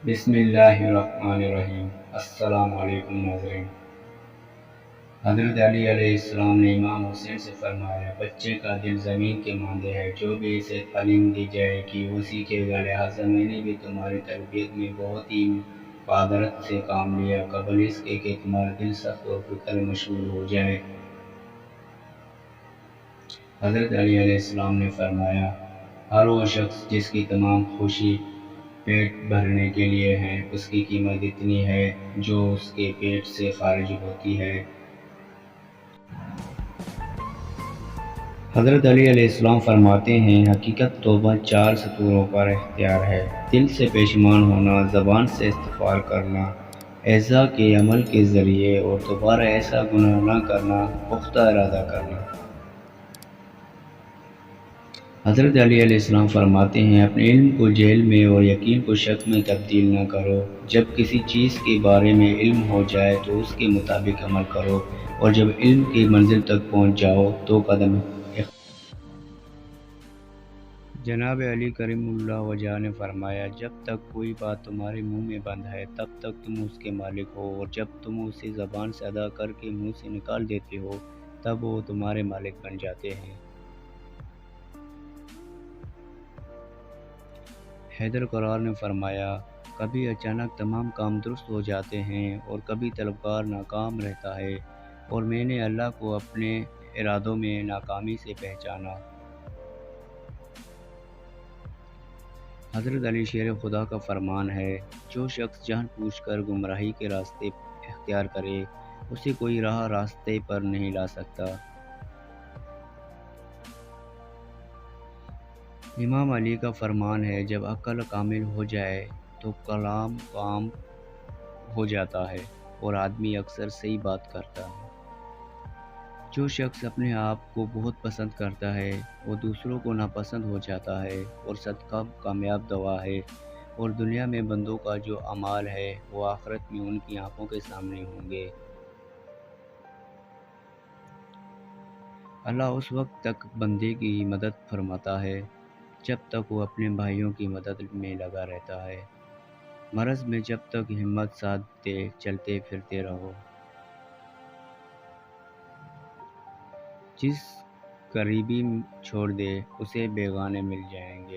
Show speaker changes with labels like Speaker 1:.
Speaker 1: بسم اللہ الرحمن الرحیم۔ السلام علیکم ناظرین۔ حضرت علی علیہ السلام نے امام حسین سے فرمایا، بچے کا دل زمین کے مانندے ہے، جو بھی اسے تعلیم دی جائے گی وہ سیکھے گا۔ لہٰذا میں نے بھی تمہاری تربیت میں بہت ہی بہادرت سے کام لیا، قبل اس کے کہ تمہارا دل سخت اور فکر مشغول ہو جائے۔ حضرت علی علیہ السلام نے فرمایا، ہر وہ شخص جس کی تمام خوشی پیٹ بھرنے کے لیے ہے، اس کی قیمت اتنی ہے جو اس کے پیٹ سے خارج ہوتی ہے۔ حضرت علی علیہ السلام فرماتے ہیں، حقیقت توبہ 4 سطوروں پر اختیار ہے: دل سے پشیمان ہونا، زبان سے استغفار کرنا، اعضاء کے عمل کے ذریعے، اور دوبارہ ایسا گناہ نہ کرنا، پختہ ارادہ کرنا۔ حضرت علی علیہ السلام فرماتے ہیں، اپنے علم کو جہل میں اور یقین کو شک میں تبدیل نہ کرو۔ جب کسی چیز کے بارے میں علم ہو جائے تو اس کے مطابق عمل کرو، اور جب علم کی منزل تک پہنچ جاؤ تو قدم جناب علی کریم اللہ وجہ نے فرمایا، جب تک کوئی بات تمہارے منہ میں بند ہے تب تک تم اس کے مالک ہو، اور جب تم اسے زبان سے ادا کر کے منہ سے نکال دیتے ہو تب وہ تمہارے مالک بن جاتے ہیں۔ حیدر قرار نے فرمایا، کبھی اچانک تمام کام درست ہو جاتے ہیں اور کبھی طلبگار ناکام رہتا ہے، اور میں نے اللہ کو اپنے ارادوں میں ناکامی سے پہچانا۔ حضرت علی شیر خدا کا فرمان ہے، جو شخص جان بوجھ کر گمراہی کے راستے اختیار کرے اسے کوئی راہ راستے پر نہیں لا سکتا۔ امام علی کا فرمان ہے، جب عقل کامل ہو جائے تو کلام کام ہو جاتا ہے اور آدمی اکثر صحیح بات کرتا ہے۔ جو شخص اپنے آپ کو بہت پسند کرتا ہے وہ دوسروں کو ناپسند ہو جاتا ہے، اور صدقہ کامیاب دوا ہے، اور دنیا میں بندوں کا جو اعمال ہے وہ آخرت میں ان کی آنکھوں کے سامنے ہوں گے۔ اللہ اس وقت تک بندے کی مدد فرماتا ہے جب تک وہ اپنے بھائیوں کی مدد میں لگا رہتا ہے۔ مرض میں جب تک ہمت ساتھ دے چلتے پھرتے رہو۔ جس قریبی چھوڑ دے اسے بیگانے مل جائیں گے۔